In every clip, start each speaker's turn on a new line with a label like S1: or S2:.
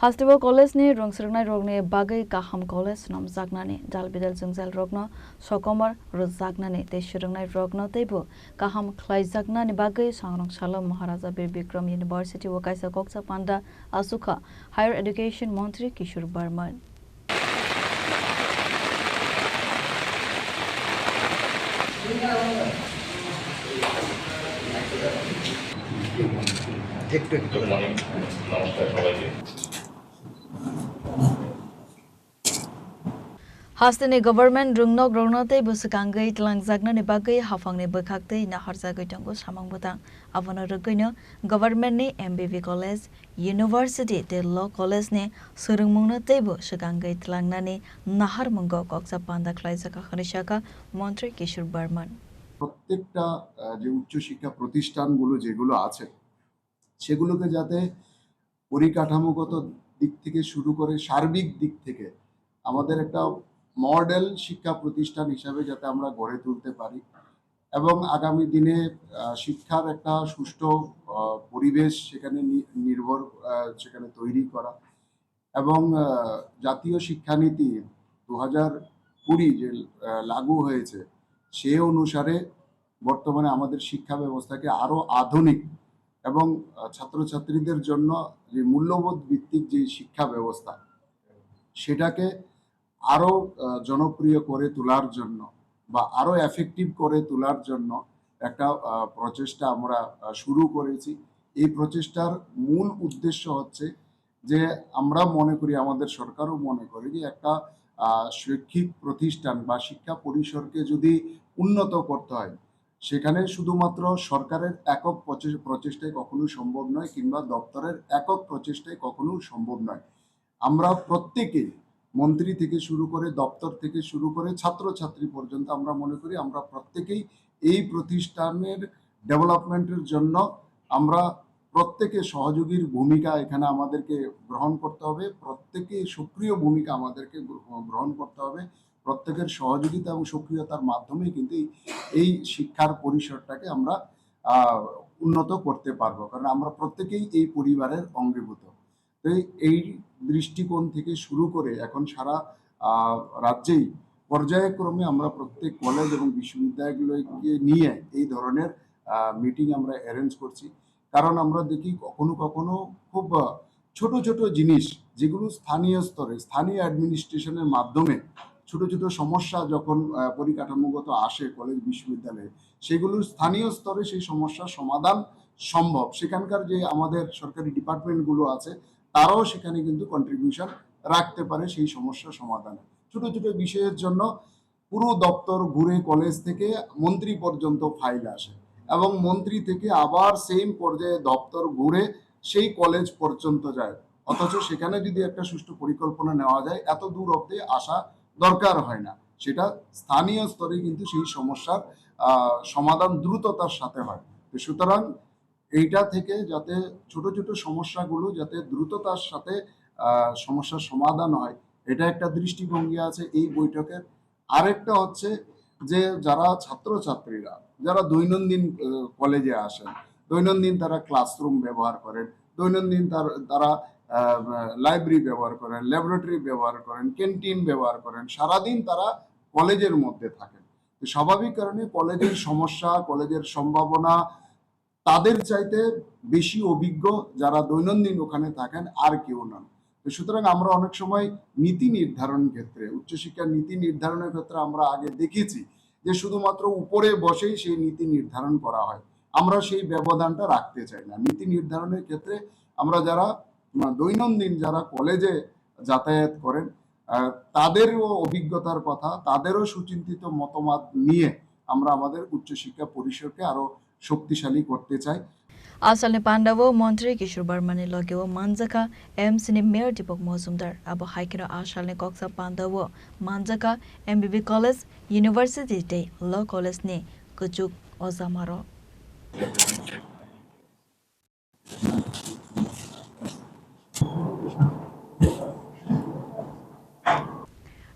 S1: Hastebo College ni rungsrungnai rogni bagai kaham college nam zagnani dalbidal jungzal rogno sokomar rozagnani te shurungnai rogno teibo kaham khlai zagnani bagai sangrong salam Maharaja Bir Bikram University wakaisa koksa panda asukha Higher Education Mantri Kishore Barman Hasteni government rungnok rognote busukangai tlangjagna ni bagai hafangni bokhaktei naharjagai tango samang butang abono rogino government ni MBB college university te law college ni surungmungna teibo sukangai tlangnani nahar mungo koksa panda khlaijaka khanishaka মন্ত্রী কিশোর বর্মন
S2: প্রত্যেকটা যে উচ্চশিক্ষা প্রতিষ্ঠানগুলো যেগুলো আছে সেগুলোকে যাতে পরিকাঠামোগত দিক থেকে শুরু করে সার্বিক দিক থেকে আমাদের একটা মডেল শিক্ষা প্রতিষ্ঠান হিসাবে যাতে আমরা গড়ে তুলতে পারি এবং আগামী দিনে শিক্ষার একটা সুষ্ঠু পরিবেশ সেখানে তৈরি করা এবং জাতীয় শিক্ষানীতি 2020 যে লাগু হয়েছে সে অনুসারে বর্তমানে আমাদের শিক্ষা ব্যবস্থাকে আরো আধুনিক এবং ছাত্রছাত্রীদের জন্য যে মূল্যবোধ ভিত্তিক যে শিক্ষা ব্যবস্থা সেটাকে আরো জনপ্রিয় করে তোলার জন্য বা আরো এফেক্টিভ করে তোলার জন্য একটা প্রচেষ্টা আমরা শুরু করেছি। এই প্রচেষ্টার মূল উদ্দেশ্য হচ্ছে যে আমরা মনে করি, আমাদের সরকারও মনে করে যে একটা শৈক্ষিক প্রতিষ্ঠান বা শিক্ষা পরিসরকে যদি উন্নত করতে হয় সেখানে শুধুমাত্র সরকারের একক প্রচেষ্টায় কখনো সম্ভব নয় কিংবা দপ্তরের একক প্রচেষ্টায় কখনো সম্ভব নয়। আমরা প্রত্যেকে মন্ত্রী থেকে শুরু করে দপ্তর থেকে শুরু করে ছাত্রছাত্রী পর্যন্ত আমরা মনে করি আমরা প্রত্যেকেই এই প্রতিষ্ঠানের ডেভেলপমেন্টের জন্য আমরা প্রত্যেকে সহযোগীর ভূমিকা এখানে আমাদেরকে গ্রহণ করতে হবে, প্রত্যেকে সক্রিয় ভূমিকা আমাদেরকে গ্রহণ করতে হবে। প্রত্যেকের সহযোগিতা এবং সক্রিয়তার মাধ্যমে কিন্তু এই শিক্ষার পরিসরটাকে আমরা উন্নত করতে পারবো, কারণ আমরা প্রত্যেকেই এই পরিবারের অঙ্গীভূত। তো এই দৃষ্টিকোণ থেকে শুরু করে এখন সারা রাজ্যেই পর্যায়ক্রমে আমরা প্রত্যেক কলেজ এবং বিশ্ববিদ্যালয়গুলোকে নিয়ে এই ধরনের মিটিং আমরা অ্যারেঞ্জ করছি। কারণ আমরা দেখি কখনো কখনো খুব ছোট ছোট জিনিস যেগুলো স্থানীয় স্তরে স্থানীয় অ্যাডমিনিস্ট্রেশনের মাধ্যমে ছোট ছোট সমস্যা যখন পরিকাঠামোগত আসে কলেজ বিশ্ববিদ্যালয়ে, সেগুলো স্থানীয় স্তরে সেই সমস্যার সমাধান সম্ভব। সেখানকার যে আমাদের সরকারি ডিপার্টমেন্টগুলো আছে তারাও সেখানে কিন্তু কন্ট্রিবিউশন রাখতে পারে সেই সমস্যা সমাধানে। ছোট ছোট বিষয়ের জন্য পুরো দপ্তর ঘুরে কলেজ থেকে মন্ত্রী পর্যন্ত ফাইল আসে এবং মন্ত্রী থেকে আবার সেম পর্যায়ে দপ্তর ঘুরে সেই কলেজ পর্যন্ত যায়, অথচ সেখানে যদি একটা সুষ্ঠু পরিকল্পনা নেওয়া যায় এত দূর অব্দি আসা দরকার হয় না। সেটা স্থানীয় স্তরে কিন্তু সেই সমস্যার সমাধান দ্রুততার সাথে হয়। তো সুতরাং এইটা থেকে যাতে ছোট ছোট সমস্যাগুলো যাতে দ্রুততার সাথে সমস্যার সমাধান হয়, এটা একটা দৃষ্টিভঙ্গি আছে এই বৈঠকের। আরেকটা হচ্ছে যে যারা ছাত্রছাত্রীরা যারা দৈনন্দিন কলেজে আসেন, দৈনন্দিন তারা ক্লাসরুম ব্যবহার করেন, দৈনন্দিন তারা লাইব্রেরি ব্যবহার করেন, ল্যাবরেটরি ব্যবহার করেন, ক্যান্টিন ব্যবহার করেন, সারাদিন তারা কলেজের মধ্যে থাকেন। তো স্বাভাবিক কারণে কলেজের সমস্যা, কলেজের সম্ভাবনা তাদের চাইতে বেশি অভিজ্ঞ যারা দৈনন্দিন ওখানে থাকেন আর কেউ নন। তো সুতরাং আমরা অনেক সময় নীতি নির্ধারণ ক্ষেত্রে, উচ্চশিক্ষার নীতি নির্ধারণের ক্ষেত্রে আমরা আগে দেখেছি যে শুধুমাত্র উপরে বসেই সেই নীতি নির্ধারণ করা হয়। আমরা সেই ব্যবধানটা রাখতে চাই না। নীতি নির্ধারণের ক্ষেত্রে আমরা যারা দৈনন্দিন যারা কলেজে যাতায়াত করেন তাদেরও অভিজ্ঞতার কথা, তাদেরও সুচিন্তিত মতামত নিয়ে আমরা আমাদের উচ্চশিক্ষা পরিসরকে আরো শক্তিশালী করতে চাই।
S1: আসালনে পান্ডাবো মন্ত্রী কিশোর বর্মনে লগেও মানজাকা এমসিনি মেয়র দীপক মজুমদার আবো হাইকের আসালনে কক্সা পান্ডাবো মানজাকা এমবিবি কলেজ ইউনিভার্সিটি ডে ল কলেজ নে কুচুক অজামারো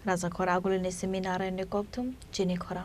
S1: রাজা খরা আগুলিনে সেমিনার এনে কক্তুম চিনি খরা